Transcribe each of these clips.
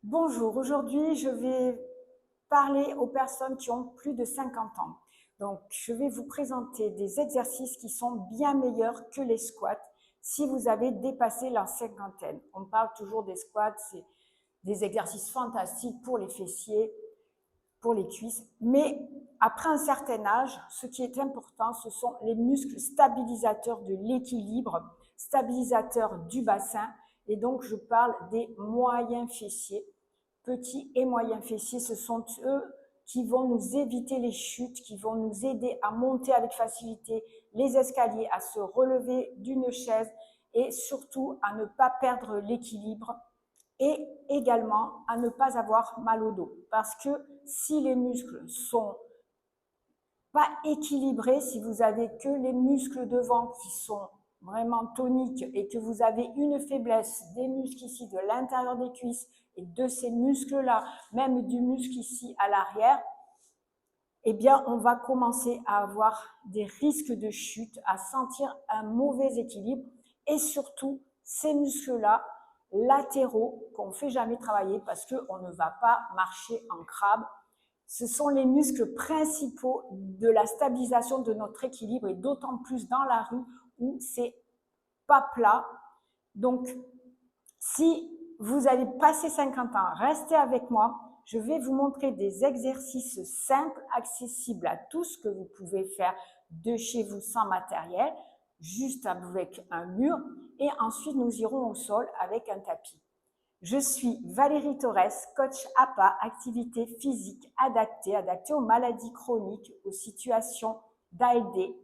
Bonjour, aujourd'hui je vais parler aux personnes qui ont plus de 50 ans. Donc je vais vous présenter des exercices qui sont bien meilleurs que les squats si vous avez dépassé la cinquantaine. On parle toujours des squats, c'est des exercices fantastiques pour les fessiers, pour les cuisses, mais après un certain âge, ce qui est important, ce sont les muscles stabilisateurs de l'équilibre, stabilisateurs du bassin, et donc je parle des moyens fessiers. Petits et moyens fessiers, ce sont eux qui vont nous éviter les chutes, qui vont nous aider à monter avec facilité les escaliers, à se relever d'une chaise et surtout à ne pas perdre l'équilibre et également à ne pas avoir mal au dos. Parce que si les muscles sont pas équilibrés, si vous avez que les muscles devant qui sont vraiment toniques et que vous avez une faiblesse des muscles ici de l'intérieur des cuisses et de ces muscles-là, même du muscle ici à l'arrière, eh bien, on va commencer à avoir des risques de chute, à sentir un mauvais équilibre et surtout ces muscles-là latéraux qu'on ne fait jamais travailler parce qu'on ne va pas marcher en crabe. Ce sont les muscles principaux de la stabilisation de notre équilibre et d'autant plus dans la rue où c'est pas plat. Donc, si vous allez passer 50 ans, restez avec moi. Je vais vous montrer des exercices simples, accessibles à tous, que vous pouvez faire de chez vous sans matériel, juste avec un mur. Et ensuite, nous irons au sol avec un tapis. Je suis Valérie Torres, coach APA, activité physique adaptée aux maladies chroniques, aux situations d'ALD,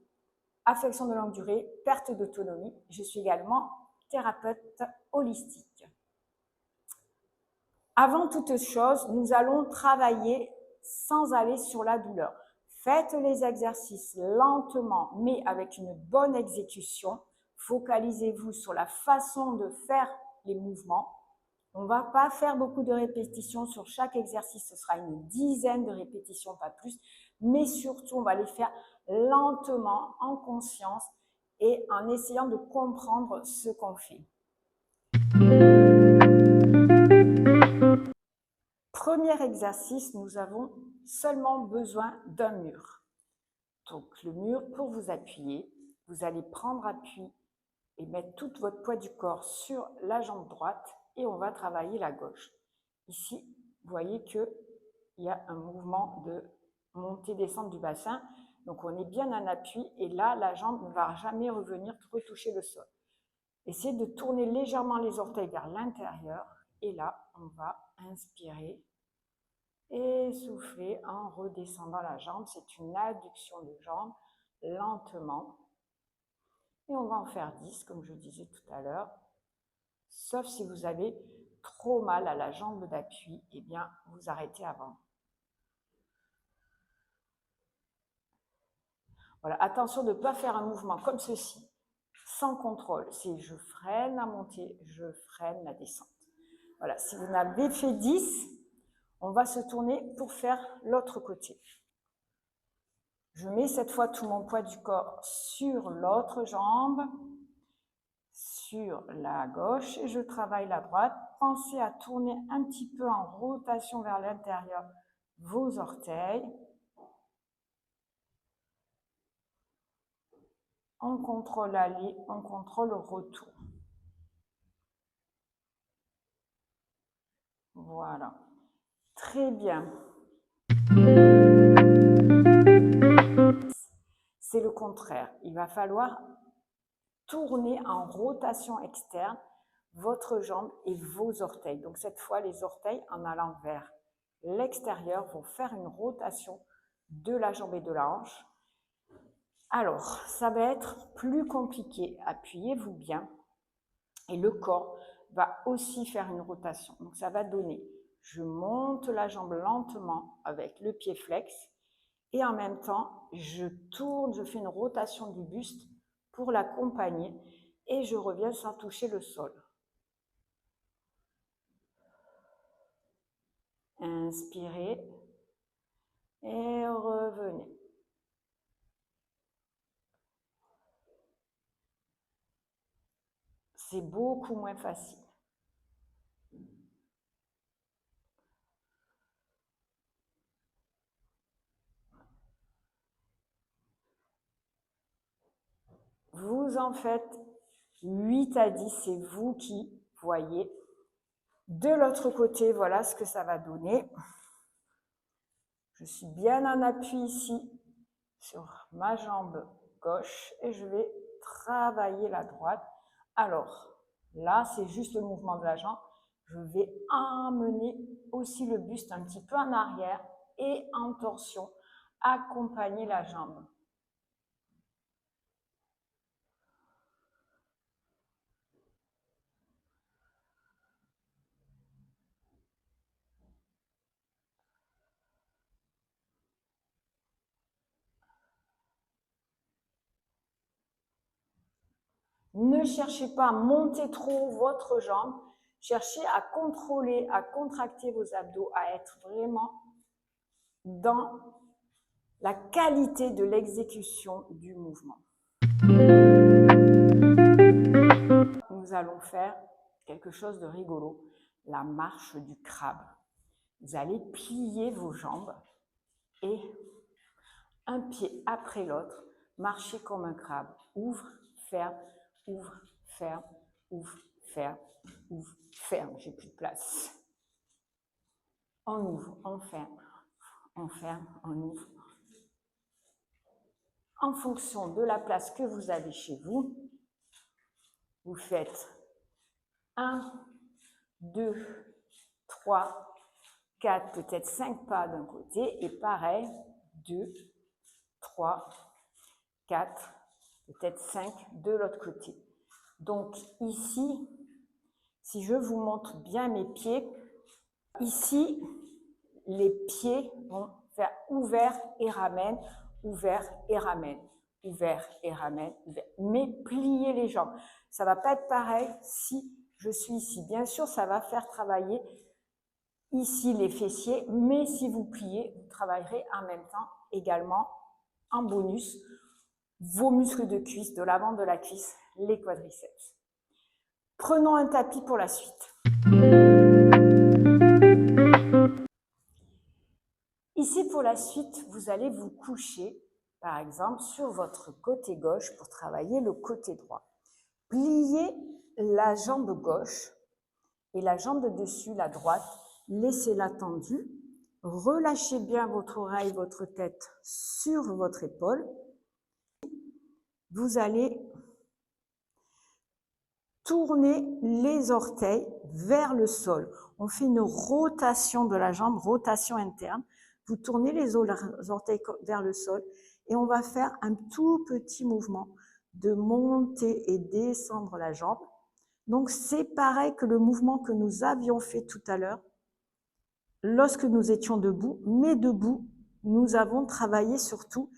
affection de longue durée, perte d'autonomie. Je suis également thérapeute holistique. Avant toute chose, nous allons travailler sans aller sur la douleur. Faites les exercices lentement, mais avec une bonne exécution. Focalisez-vous sur la façon de faire les mouvements. On ne va pas faire beaucoup de répétitions sur chaque exercice, ce sera une dizaine de répétitions, pas plus, mais surtout, on va les faire lentement, en conscience et en essayant de comprendre ce qu'on fait. Premier exercice, nous avons seulement besoin d'un mur. Donc le mur, pour vous appuyer, vous allez prendre appui et mettre tout votre poids du corps sur la jambe droite et on va travailler la gauche. Ici, vous voyez qu'il y a un mouvement de montée-descente du bassin. Donc on est bien en appui et là, la jambe ne va jamais revenir retoucher le sol. Essayez de tourner légèrement les orteils vers l'intérieur et là, on va inspirer et souffler en redescendant la jambe. C'est une adduction de jambe lentement. Et on va en faire 10, comme je disais tout à l'heure. Sauf si vous avez trop mal à la jambe d'appui, eh bien, vous arrêtez avant. Voilà, attention de ne pas faire un mouvement comme ceci, sans contrôle. C'est je freine la montée, je freine la descente. Voilà, si vous en avez fait 10, on va se tourner pour faire l'autre côté. Je mets cette fois tout mon poids du corps sur l'autre jambe, sur la gauche, et je travaille la droite. Pensez à tourner un petit peu en rotation vers l'intérieur vos orteils. On contrôle l'aller, on contrôle le retour. Voilà. Très bien. C'est le contraire. Il va falloir tourner en rotation externe votre jambe et vos orteils. Donc cette fois, les orteils en allant vers l'extérieur vont faire une rotation de la jambe et de la hanche. Alors, ça va être plus compliqué. Appuyez-vous bien et le corps va aussi faire une rotation. Donc ça va donner, je monte la jambe lentement avec le pied flex et en même temps, je tourne, je fais une rotation du buste pour l'accompagner et je reviens sans toucher le sol. Inspirez et revenez. C'est beaucoup moins facile. Vous en faites 8 à 10, c'est vous qui voyez. De l'autre côté, voilà ce que ça va donner. Je suis bien en appui ici sur ma jambe gauche et je vais travailler la droite. Alors, là, c'est juste le mouvement de la jambe. Je vais emmener aussi le buste un petit peu en arrière et en torsion, accompagner la jambe. Ne cherchez pas à monter trop votre jambe. Cherchez à contrôler, à contracter vos abdos, à être vraiment dans la qualité de l'exécution du mouvement. Nous allons faire quelque chose de rigolo, la marche du crabe. Vous allez plier vos jambes et un pied après l'autre, marchez comme un crabe. Ouvre, ferme, ouvre, ferme, ouvre, ferme, ouvre, ferme. J'ai plus de place. On ouvre, on ferme, on ouvre. En fonction de la place que vous avez chez vous, vous faites 1, 2, 3, 4, peut-être 5 pas d'un côté et pareil, 2, 3, 4, peut-être 5 de l'autre côté. Donc ici, si je vous montre bien mes pieds, ici, les pieds vont faire ouvert et ramène, ouvert et ramène, ouvert et ramène, ouvert. Mais pliez les jambes. Ça ne va pas être pareil si je suis ici. Bien sûr, ça va faire travailler ici les fessiers, mais si vous pliez, vous travaillerez en même temps également en bonus vos muscles de cuisse, de l'avant de la cuisse, les quadriceps. Prenons un tapis pour la suite. Ici, pour la suite, vous allez vous coucher, par exemple, sur votre côté gauche pour travailler le côté droit. Pliez la jambe gauche et la jambe de dessus, la droite, laissez-la tendue. Relâchez bien votre oreille, votre tête sur votre épaule. Vous allez tourner les orteils vers le sol. On fait une rotation de la jambe, rotation interne. Vous tournez les orteils vers le sol et on va faire un tout petit mouvement de monter et descendre la jambe. Donc, c'est pareil que le mouvement que nous avions fait tout à l'heure lorsque nous étions debout, mais debout, nous avons travaillé surtout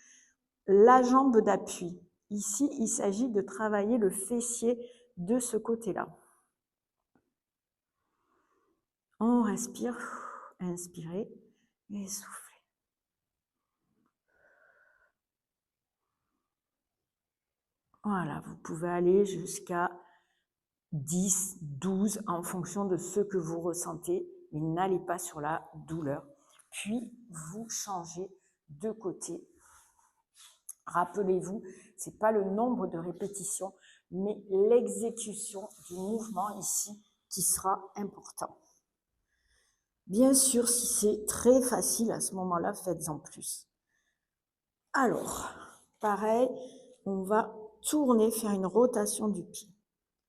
la jambe d'appui. Ici, il s'agit de travailler le fessier de ce côté-là. On respire, inspirez et soufflez. Voilà, vous pouvez aller jusqu'à 10, 12 en fonction de ce que vous ressentez, mais n'allez pas sur la douleur. Puis, vous changez de côté. Rappelez-vous, ce n'est pas le nombre de répétitions, mais l'exécution du mouvement ici qui sera important. Bien sûr, si c'est très facile à ce moment-là, faites-en plus. Alors, pareil, on va tourner, faire une rotation du pied.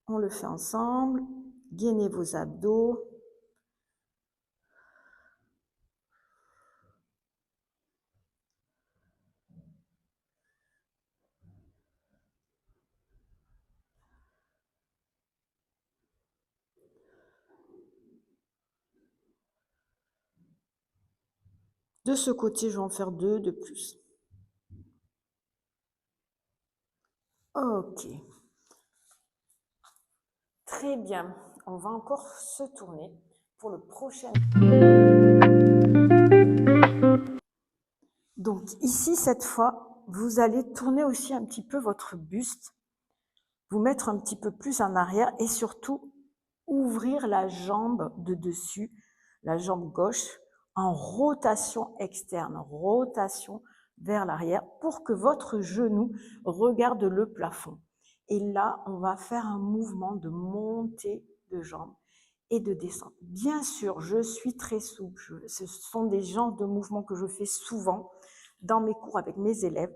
On le fait ensemble. Gainez vos abdos. De ce côté, je vais en faire 2 de plus. Ok. Très bien. On va encore se tourner pour le prochain. Donc ici, cette fois, vous allez tourner aussi un petit peu votre buste, vous mettre un petit peu plus en arrière et surtout ouvrir la jambe de dessus, la jambe gauche, en rotation externe, rotation vers l'arrière pour que votre genou regarde le plafond. Et là, on va faire un mouvement de montée de jambes et de descente. Bien sûr, je suis très souple. Ce sont des genres de mouvements que je fais souvent dans mes cours avec mes élèves,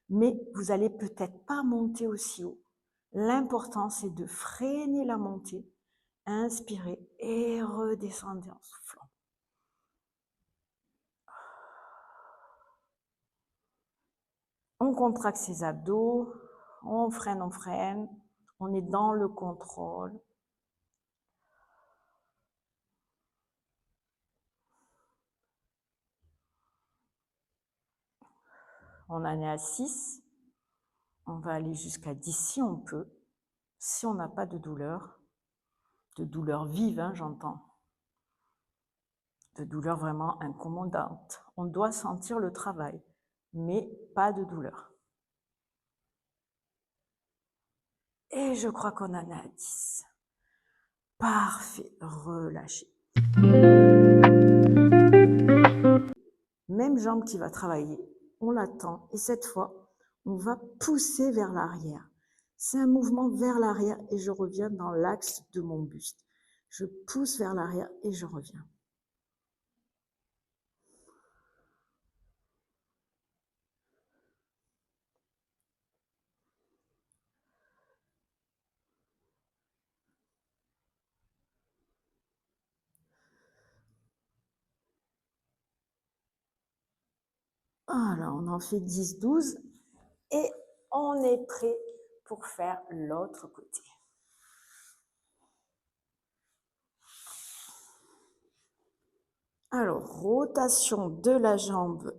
mais vous n'allez peut-être pas monter aussi haut. L'important, c'est de freiner la montée, inspirer et redescendre en soufflant. On contracte ses abdos, on freine, on est dans le contrôle. On en est à 6. On va aller jusqu'à 10 si on peut, si on n'a pas de douleur vive, hein, j'entends, de douleur vraiment incommodante. On doit sentir le travail, mais pas de douleur. Et je crois qu'on en est à 10. Parfait, relâchez. Même jambe qui va travailler, on l'attend et cette fois, on va pousser vers l'arrière. C'est un mouvement vers l'arrière et je reviens dans l'axe de mon buste. Je pousse vers l'arrière et je reviens. Voilà, on en fait 10, 12 et on est prêt pour faire l'autre côté. Alors, rotation de la jambe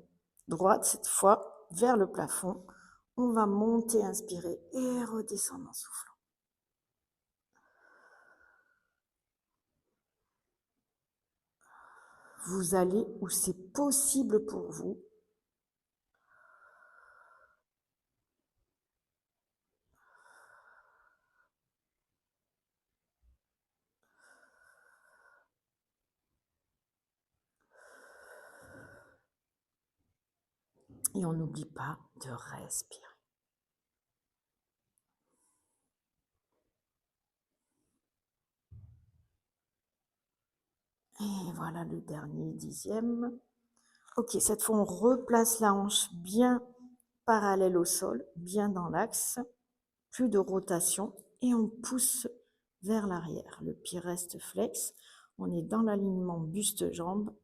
droite, cette fois vers le plafond. On va monter, inspirer et redescendre en soufflant. Vous allez où c'est possible pour vous. Et on n'oublie pas de respirer. Et voilà le dernier 10e. Ok, cette fois on replace la hanche bien parallèle au sol, bien dans l'axe. Plus de rotation et on pousse vers l'arrière. Le pied reste flex. On est dans l'alignement buste-jambe.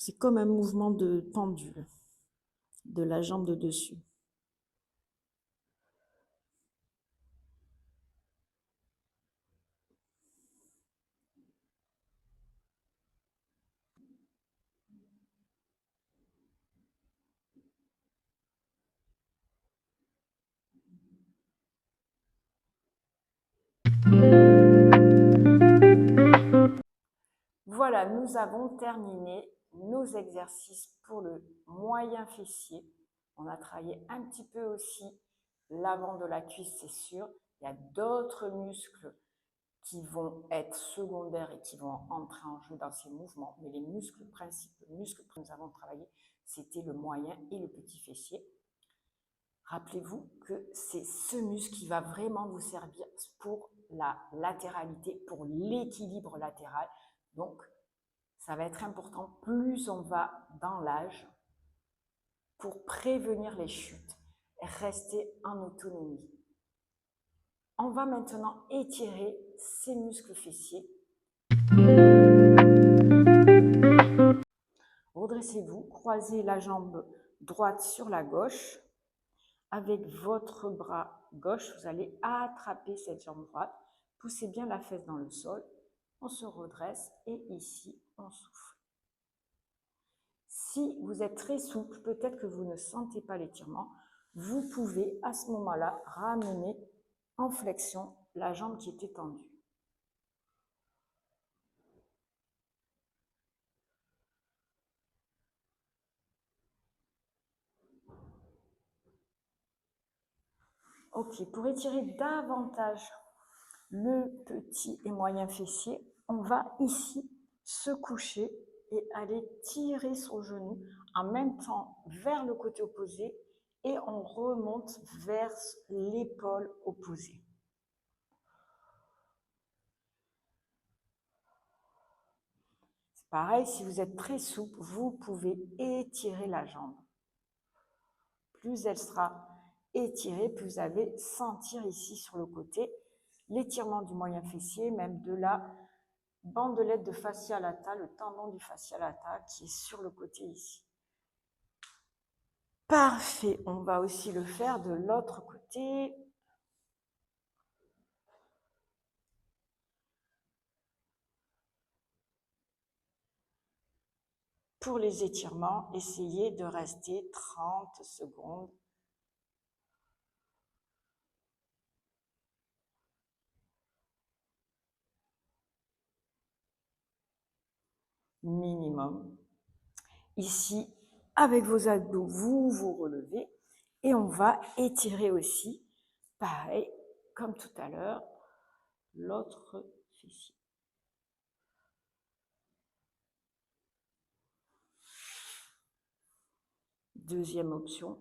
C'est comme un mouvement de pendule de la jambe de dessus. Voilà, nous avons terminé nos exercices pour le moyen fessier. On a travaillé un petit peu aussi l'avant de la cuisse, c'est sûr. Il y a d'autres muscles qui vont être secondaires et qui vont entrer en jeu dans ces mouvements. Mais les muscles principaux, les muscles que nous avons travaillé, c'était le moyen et le petit fessier. Rappelez-vous que c'est ce muscle qui va vraiment vous servir pour la latéralité, pour l'équilibre latéral. Donc, ça va être important, plus on va dans l'âge, pour prévenir les chutes, rester en autonomie. On va maintenant étirer ces muscles fessiers. Redressez-vous, croisez la jambe droite sur la gauche. Avec votre bras gauche, vous allez attraper cette jambe droite. Poussez bien la fesse dans le sol. On se redresse et ici, on souffle. Si vous êtes très souple, peut-être que vous ne sentez pas l'étirement, vous pouvez à ce moment-là ramener en flexion la jambe qui était tendue. Ok, pour étirer davantage le petit et moyen fessier, on va ici se coucher et allez tirer son genou en même temps vers le côté opposé et on remonte vers l'épaule opposée. C'est pareil, si vous êtes très souple, vous pouvez étirer la jambe. Plus elle sera étirée, plus vous allez sentir ici sur le côté l'étirement du moyen fessier, même de la bandelette de fascia lata, le tendon du fascia lata qui est sur le côté ici. Parfait, on va aussi le faire de l'autre côté. Pour les étirements, essayez de rester 30 secondes. Minimum. Ici, avec vos abdos, vous vous relevez et on va étirer aussi, pareil, comme tout à l'heure, l'autre fessier. Deuxième option.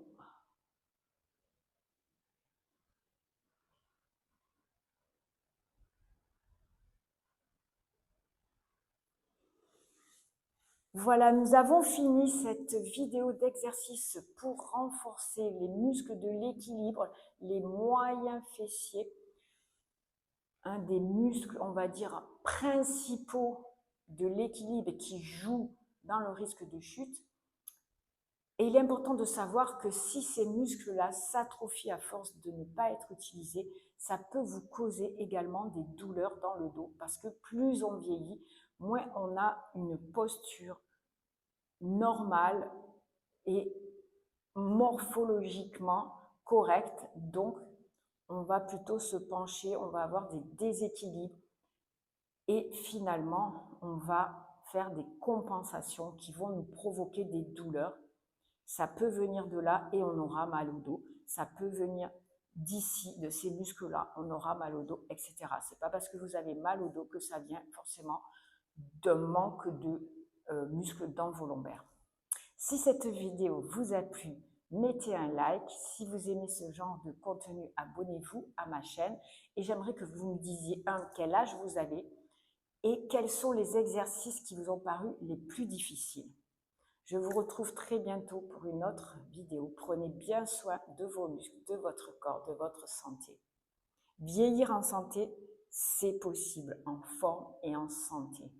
Voilà, nous avons fini cette vidéo d'exercice pour renforcer les muscles de l'équilibre, les moyens fessiers. Un des muscles, on va dire, principaux de l'équilibre et qui joue dans le risque de chute. Et il est important de savoir que si ces muscles-là s'atrophient à force de ne pas être utilisés, ça peut vous causer également des douleurs dans le dos parce que plus on vieillit, moins on a une posture normale et morphologiquement correcte. Donc, on va plutôt se pencher, on va avoir des déséquilibres et finalement, on va faire des compensations qui vont nous provoquer des douleurs. Ça peut venir de là et on aura mal au dos. Ça peut venir d'ici, de ces muscles-là, on aura mal au dos, etc. Ce n'est pas parce que vous avez mal au dos que ça vient forcément d'un manque de muscles dans vos lombaires. Si cette vidéo vous a plu, mettez un like. Si vous aimez ce genre de contenu, abonnez-vous à ma chaîne. Et j'aimerais que vous me disiez, quel âge vous avez et quels sont les exercices qui vous ont paru les plus difficiles. Je vous retrouve très bientôt pour une autre vidéo. Prenez bien soin de vos muscles, de votre corps, de votre santé. Vieillir en santé, c'est possible, en forme et en santé.